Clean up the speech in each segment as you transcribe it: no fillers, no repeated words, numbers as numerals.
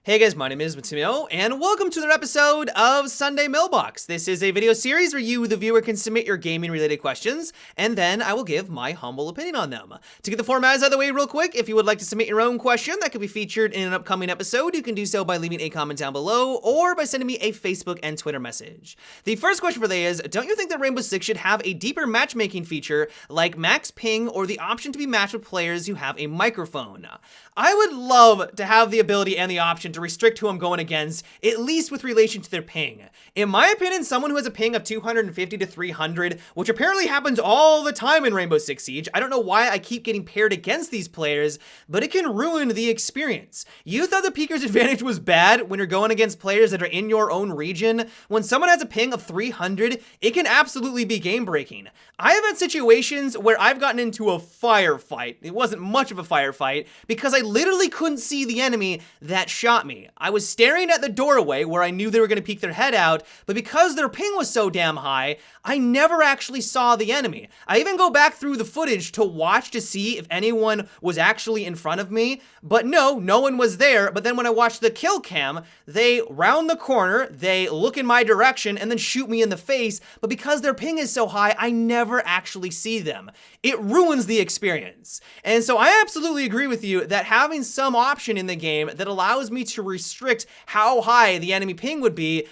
Hey guys, my name is Matsumo, and welcome to another episode of Sunday Mailbox. This is a video series where you, the viewer, can submit your gaming-related questions, and then I will give my humble opinion on them. To get the format out of the way real quick, if you would like to submit your own question that could be featured in an upcoming episode, you can do so by leaving a comment down below, or by sending me a Facebook and Twitter message. The first question for today is, don't you think that Rainbow Six should have a deeper matchmaking feature, like max ping or the option to be matched with players who have a microphone? I would love to have the ability and the option to restrict who I'm going against, at least with relation to their ping. In my opinion, someone who has a ping of 250 to 300, which apparently happens all the time in Rainbow Six Siege, I don't know why I keep getting paired against these players, but it can ruin the experience. You thought the peeker's advantage was bad when you're going against players that are in your own region? When someone has a ping of 300, it can absolutely be game-breaking. I have had situations where I've gotten into a firefight. It wasn't much of a firefight, because I literally couldn't see the enemy that shot me. I was staring at the doorway where I knew they were going to peek their head out, but because their ping was so damn high, I never actually saw the enemy. I even go back through the footage to watch to see if anyone was actually in front of me, but no one was there. But then when I watched the kill cam, they round the corner, they look in my direction, and then shoot me in the face, but because their ping is so high, I never actually see them. It ruins the experience. And so I absolutely agree with you that having some option in the game that allows me to restrict how high the enemy ping would be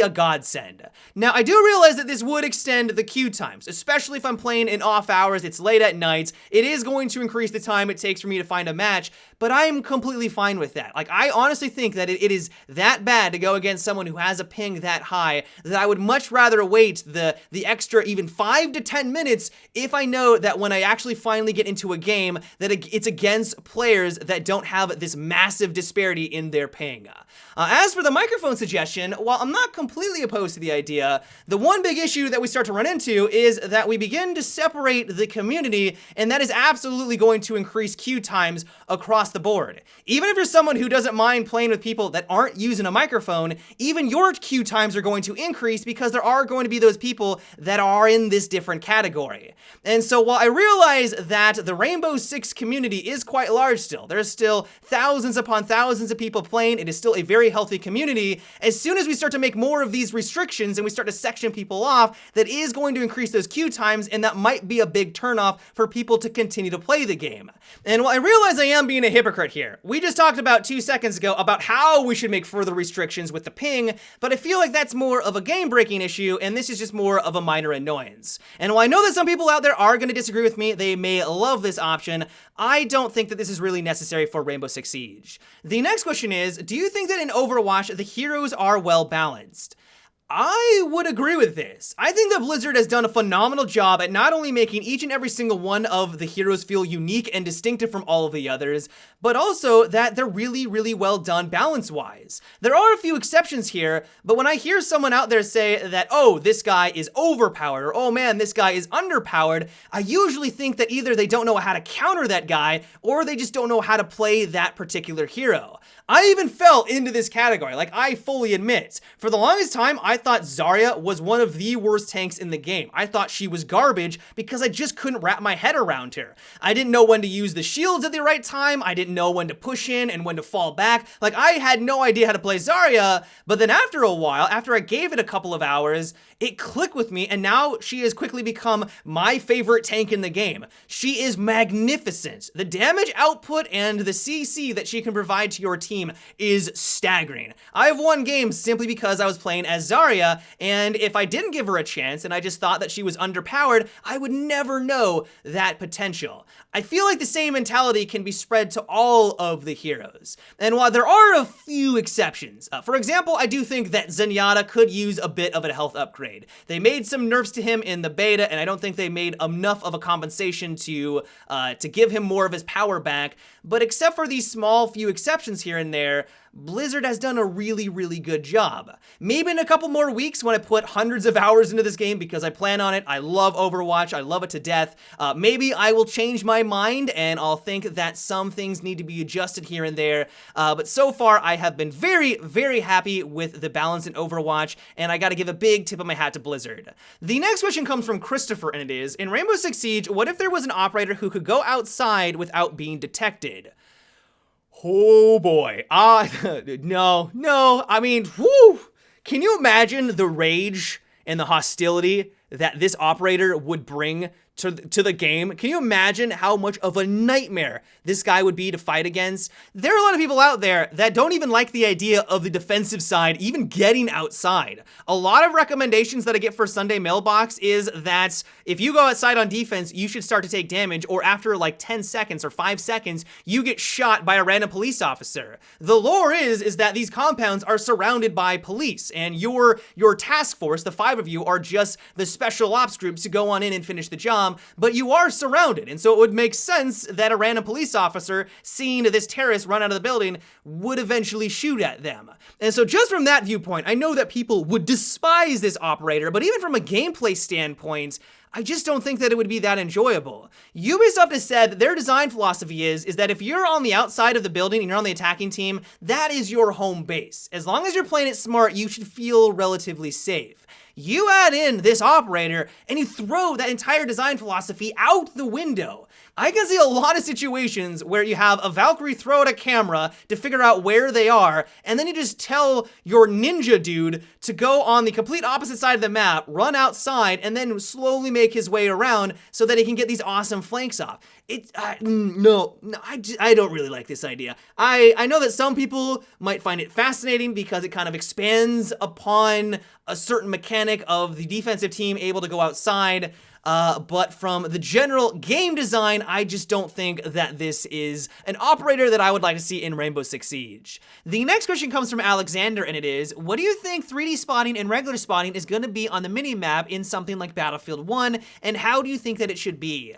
a godsend. Now, I do realize that this would extend the queue times, especially if I'm playing in off hours, it's late at night. It is going to increase the time it takes for me to find a match, but I'm completely fine with that. Like, I honestly think that it is that bad to go against someone who has a ping that high that I would much rather wait the extra even 5 to 10 minutes if I know that when I actually finally get into a game that it's against players that don't have this massive disparity in their ping. As for the microphone suggestion, while I'm not completely opposed to the idea, the one big issue that we start to run into is that we begin to separate the community, and that is absolutely going to increase queue times across the board. Even if you're someone who doesn't mind playing with people that aren't using a microphone, even your queue times are going to increase because there are going to be those people that are in this different category. And so while I realize that the Rainbow Six community is quite large still, there's still thousands upon thousands of people playing, it is still a very healthy community, as soon as we start to make more of these restrictions and we start to section people off, that is going to increase those queue times, and that might be a big turnoff for people to continue to play the game. And while I realize I am being a hypocrite here, we just talked about 2 seconds ago about how we should make further restrictions with the ping, but I feel like that's more of a game-breaking issue, and this is just more of a minor annoyance. And while I know that some people out there are going to disagree with me, they may love this option, I don't think that this is really necessary for Rainbow Six Siege. The next question is, do you think that in Overwatch, the heroes are well balanced? I would agree with this. I think that Blizzard has done a phenomenal job at not only making each and every single one of the heroes feel unique and distinctive from all of the others, but also that they're really, really well done balance-wise. There are a few exceptions here, but when I hear someone out there say that, oh, this guy is overpowered, or oh man, this guy is underpowered, I usually think that either they don't know how to counter that guy, or they just don't know how to play that particular hero. I even fell into this category, like I fully admit. For the longest time, I thought Zarya was one of the worst tanks in the game. I thought she was garbage because I just couldn't wrap my head around her. I didn't know when to use the shields at the right time. I didn't know when to push in and when to fall back. Like, I had no idea how to play Zarya, but then after a while, after I gave it a couple of hours, it clicked with me, and now she has quickly become my favorite tank in the game. She is magnificent. The damage output and the CC that she can provide to your team is staggering. I've won games simply because I was playing as Zarya, and if I didn't give her a chance and I just thought that she was underpowered, I would never know that potential. I feel like the same mentality can be spread to all of the heroes. And while there are a few exceptions, for example, I do think that Zenyatta could use a bit of a health upgrade. They made some nerfs to him in the beta, and I don't think they made enough of a compensation to give him more of his power back. But except for these small few exceptions here and there, Blizzard has done a really, really good job. Maybe in a couple more weeks when I put hundreds of hours into this game, because I plan on it. I love Overwatch. I love it to death. Maybe I will change my mind and I'll think that some things need to be adjusted here and there. But so far, I have been very, very happy with the balance in Overwatch, and I gotta give a big tip of my hat to Blizzard. The next question comes from Christopher, and it is, in Rainbow Six Siege, what if there was an operator who could go outside without being detected? Oh boy. No. I mean, whew. Can you imagine the rage and the hostility that this operator would bring to the game? Can you imagine how much of a nightmare this guy would be to fight against? There are a lot of people out there that don't even like the idea of the defensive side even getting outside. A lot of recommendations that I get for Sunday Mailbox is that if you go outside on defense, you should start to take damage, or after like 10 seconds or 5 seconds, you get shot by a random police officer. The lore is that these compounds are surrounded by police, and your task force, the 5 of you, are just the special ops groups to go on in and finish the job, but you are surrounded, and so it would make sense that a random police officer seeing this terrorist run out of the building would eventually shoot at them. And so just from that viewpoint, I know that people would despise this operator, but even from a gameplay standpoint, I just don't think that it would be that enjoyable. Ubisoft has said that their design philosophy is that if you're on the outside of the building and you're on the attacking team, that is your home base. As long as you're playing it smart, you should feel relatively safe. You add in this operator and you throw that entire design philosophy out the window. I can see a lot of situations where you have a Valkyrie throw out a camera to figure out where they are, and then you just tell your ninja dude to go on the complete opposite side of the map, run outside, and then slowly make his way around so that he can get these awesome flanks off. I don't really like this idea. I know that some people might find it fascinating because it kind of expands upon a certain mechanic of the defensive team able to go outside. But from the general game design, I just don't think that this is an operator that I would like to see in Rainbow Six Siege. The next question comes from Alexander, and it is, what do you think 3D spotting and regular spotting is going to be on the minimap in something like Battlefield 1, and how do you think that it should be?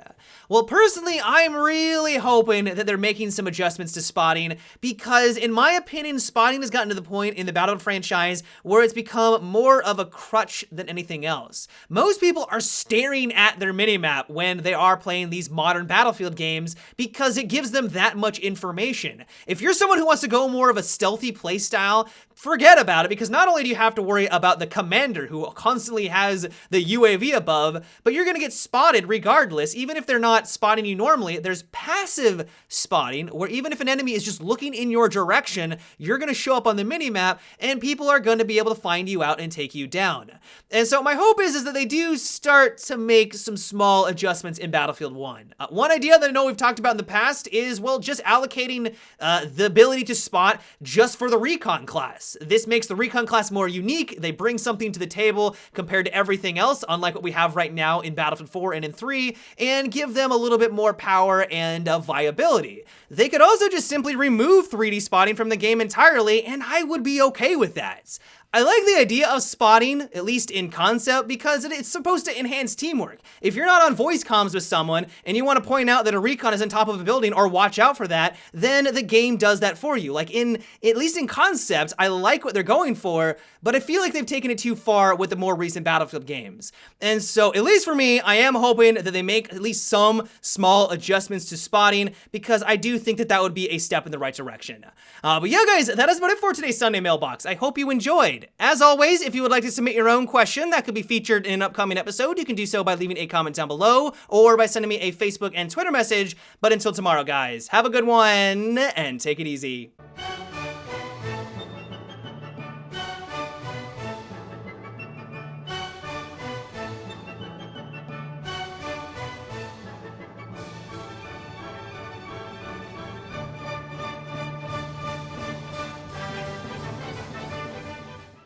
Well, personally, I'm really hoping that they're making some adjustments to spotting, because in my opinion, spotting has gotten to the point in the Battlefield franchise where it's become more of a crutch than anything else. Most people are staring at their minimap when they are playing these modern Battlefield games because it gives them that much information. If you're someone who wants to go more of a stealthy playstyle, forget about it, because not only do you have to worry about the commander who constantly has the UAV above, but you're gonna get spotted regardless. Even if they're not spotting you normally, there's passive spotting where even if an enemy is just looking in your direction, you're gonna show up on the minimap and people are gonna be able to find you out and take you down. And so my hope is that they do start to make some small adjustments in Battlefield 1. One idea that I know we've talked about in the past is, well, just allocating the ability to spot just for the recon class. This makes the recon class more unique. They bring something to the table compared to everything else, unlike what we have right now in Battlefield 4 and in 3, and give them a little bit more power and viability. They could also just simply remove 3D spotting from the game entirely, and I would be okay with that. I like the idea of spotting, at least in concept, because it's supposed to enhance teamwork. If you're not on voice comms with someone and you want to point out that a recon is on top of a building or watch out for that, then the game does that for you. Like at least in concept, I like what they're going for, but I feel like they've taken it too far with the more recent Battlefield games. And so, at least for me, I am hoping that they make at least some small adjustments to spotting, because I do think that that would be a step in the right direction. But yeah, guys, that is about it for today's Sunday Mailbox. I hope you enjoyed. As always, if you would like to submit your own question that could be featured in an upcoming episode, you can do so by leaving a comment down below or by sending me a Facebook and Twitter message. But until tomorrow, guys, have a good one and take it easy.